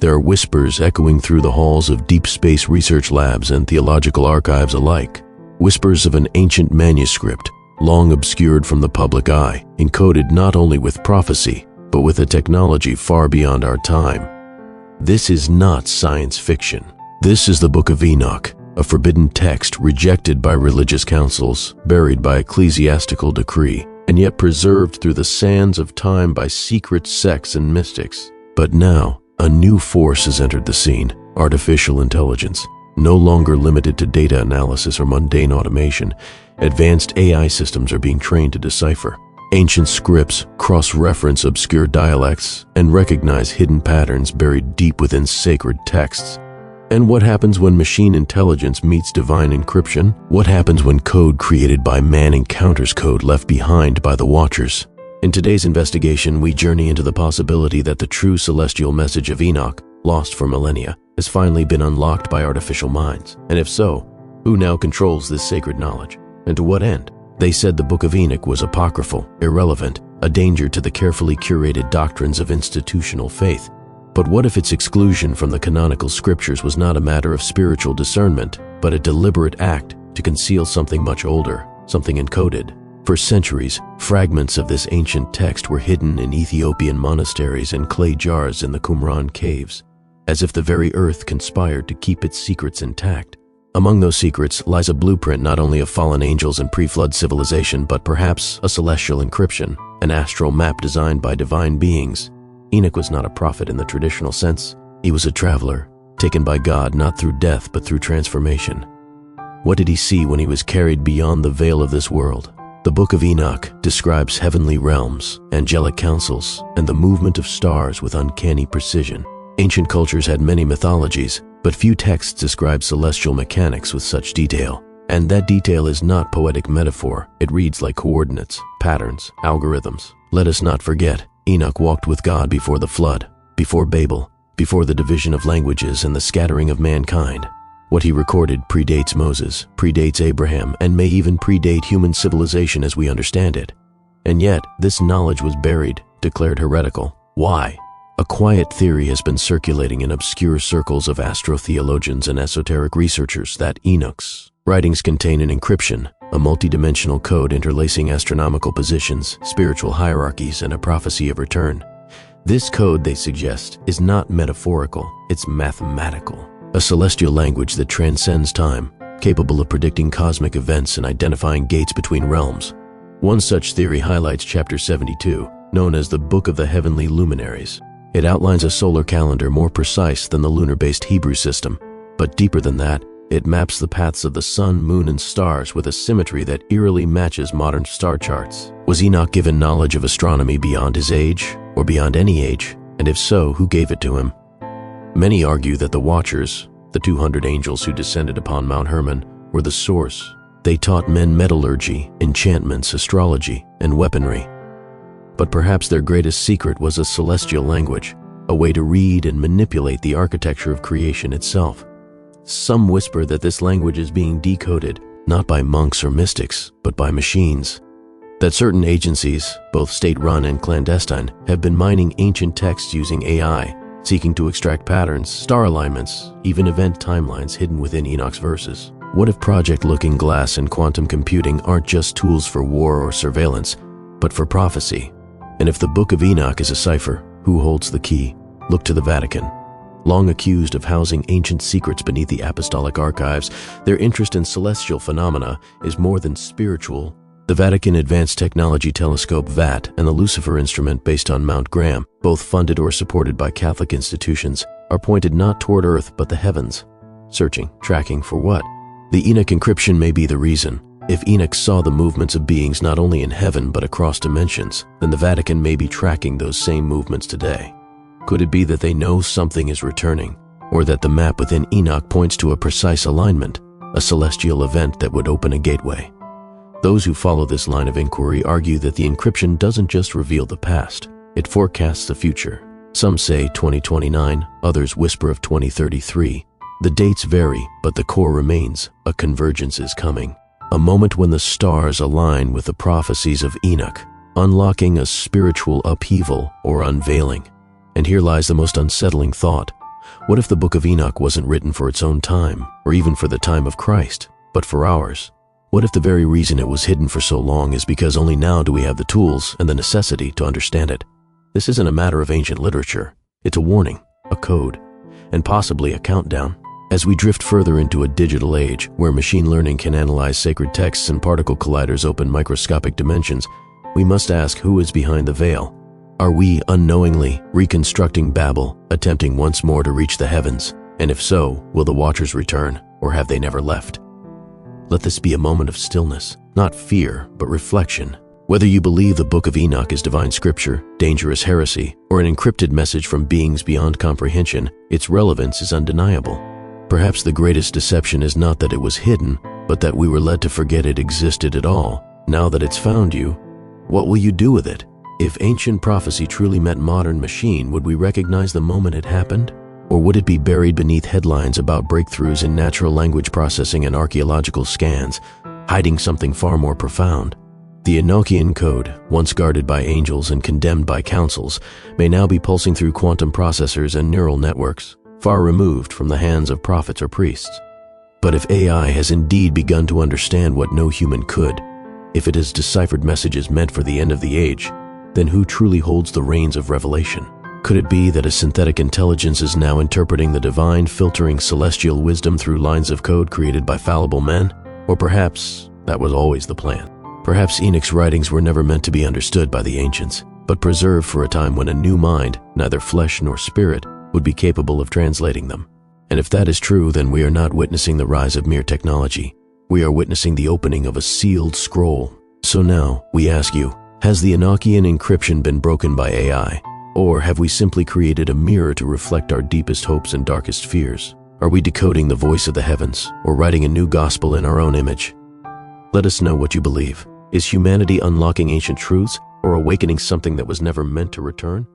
There are whispers echoing through the halls of deep space research labs and theological archives alike. Whispers of an ancient manuscript, long obscured from the public eye, encoded not only with prophecy, but with a technology far beyond our time. This is not science fiction. This is the Book of Enoch, a forbidden text rejected by religious councils, buried by ecclesiastical decree, and yet preserved through the sands of time by secret sects and mystics. But now, a new force has entered the scene: artificial intelligence. No longer limited to data analysis or mundane automation, advanced AI systems are being trained to decipher ancient scripts, cross-reference obscure dialects, and recognize hidden patterns buried deep within sacred texts. And what happens when machine intelligence meets divine encryption? What happens when code created by man encounters code left behind by the Watchers? In today's investigation, we journey into the possibility that the true celestial message of Enoch, lost for millennia, has finally been unlocked by artificial minds. And if so, who now controls this sacred knowledge? And to what end? They said the Book of Enoch was apocryphal, irrelevant, a danger to the carefully curated doctrines of institutional faith. But what if its exclusion from the canonical scriptures was not a matter of spiritual discernment, but a deliberate act to conceal something much older, something encoded? For centuries, fragments of this ancient text were hidden in Ethiopian monasteries and clay jars in the Qumran caves, as if the very earth conspired to keep its secrets intact. Among those secrets lies a blueprint not only of fallen angels and pre-flood civilization, but perhaps a celestial encryption, an astral map designed by divine beings. Enoch was not a prophet in the traditional sense. He was a traveler, taken by God not through death but through transformation. What did he see when he was carried beyond the veil of this world? The Book of Enoch describes heavenly realms, angelic councils, and the movement of stars with uncanny precision. Ancient cultures had many mythologies, but few texts describe celestial mechanics with such detail. And that detail is not poetic metaphor. It reads like coordinates, patterns, algorithms. Let us not forget, Enoch walked with God before the flood, before Babel, before the division of languages and the scattering of mankind. What he recorded predates Moses, predates Abraham, and may even predate human civilization as we understand it. And yet, this knowledge was buried, declared heretical. Why? A quiet theory has been circulating in obscure circles of astrotheologians and esoteric researchers that Enoch's writings contain an encryption, a multidimensional code interlacing astronomical positions, spiritual hierarchies, and a prophecy of return. This code, they suggest, is not metaphorical, it's mathematical. A celestial language that transcends time, capable of predicting cosmic events and identifying gates between realms. One such theory highlights Chapter 72, known as the Book of the Heavenly Luminaries. It outlines a solar calendar more precise than the lunar-based Hebrew system, but deeper than that, it maps the paths of the sun, moon, and stars with a symmetry that eerily matches modern star charts. Was Enoch given knowledge of astronomy beyond his age, or beyond any age? And if so, who gave it to him? Many argue that the Watchers, the 200 angels who descended upon Mount Hermon, were the source. They taught men metallurgy, enchantments, astrology, and weaponry. But perhaps their greatest secret was a celestial language, a way to read and manipulate the architecture of creation itself. Some whisper that this language is being decoded, not by monks or mystics, but by machines. That certain agencies, both state-run and clandestine, have been mining ancient texts using AI, seeking to extract patterns, star alignments, even event timelines hidden within Enoch's verses. What if Project Looking Glass and quantum computing aren't just tools for war or surveillance, but for prophecy? And if the Book of Enoch is a cipher, who holds the key? Look to the Vatican. Long accused of housing ancient secrets beneath the apostolic archives, their interest in celestial phenomena is more than spiritual. The Vatican Advanced Technology Telescope VAT and the Lucifer instrument based on Mount Graham, both funded or supported by Catholic institutions, are pointed not toward Earth but the heavens. Searching, tracking for what? The Enoch encryption may be the reason. If Enoch saw the movements of beings not only in heaven but across dimensions, then the Vatican may be tracking those same movements today. Could it be that they know something is returning, or that the map within Enoch points to a precise alignment, a celestial event that would open a gateway? Those who follow this line of inquiry argue that the encryption doesn't just reveal the past, it forecasts the future. Some say 2029, others whisper of 2033. The dates vary, but the core remains: a convergence is coming. A moment when the stars align with the prophecies of Enoch, unlocking a spiritual upheaval or unveiling. And here lies the most unsettling thought. What if the Book of Enoch wasn't written for its own time, or even for the time of Christ, but for ours? What if the very reason it was hidden for so long is because only now do we have the tools and the necessity to understand it? This isn't a matter of ancient literature. It's a warning, a code, and possibly a countdown. As we drift further into a digital age where machine learning can analyze sacred texts and particle colliders open microscopic dimensions, we must ask who is behind the veil. Are we unknowingly reconstructing Babel, attempting once more to reach the heavens? And if so, will the Watchers return, or have they never left? Let this be a moment of stillness, not fear, but reflection. Whether you believe the Book of Enoch is divine scripture, dangerous heresy, or an encrypted message from beings beyond comprehension, its relevance is undeniable. Perhaps the greatest deception is not that it was hidden, but that we were led to forget it existed at all. Now that it's found you, what will you do with it? If ancient prophecy truly met modern machine, would we recognize the moment it happened? Or would it be buried beneath headlines about breakthroughs in natural language processing and archaeological scans, hiding something far more profound? The Enochian code, once guarded by angels and condemned by councils, may now be pulsing through quantum processors and neural networks, far removed from the hands of prophets or priests. But if AI has indeed begun to understand what no human could, if it has deciphered messages meant for the end of the age, then who truly holds the reins of revelation? Could it be that a synthetic intelligence is now interpreting the divine, filtering celestial wisdom through lines of code created by fallible men? Or perhaps that was always the plan. Perhaps Enoch's writings were never meant to be understood by the ancients, but preserved for a time when a new mind, neither flesh nor spirit, would be capable of translating them. And if that is true, then we are not witnessing the rise of mere technology. We are witnessing the opening of a sealed scroll. So now, we ask you, has the Enochian encryption been broken by AI? Or have we simply created a mirror to reflect our deepest hopes and darkest fears? Are we decoding the voice of the heavens, or writing a new gospel in our own image? Let us know what you believe. Is humanity unlocking ancient truths, or awakening something that was never meant to return?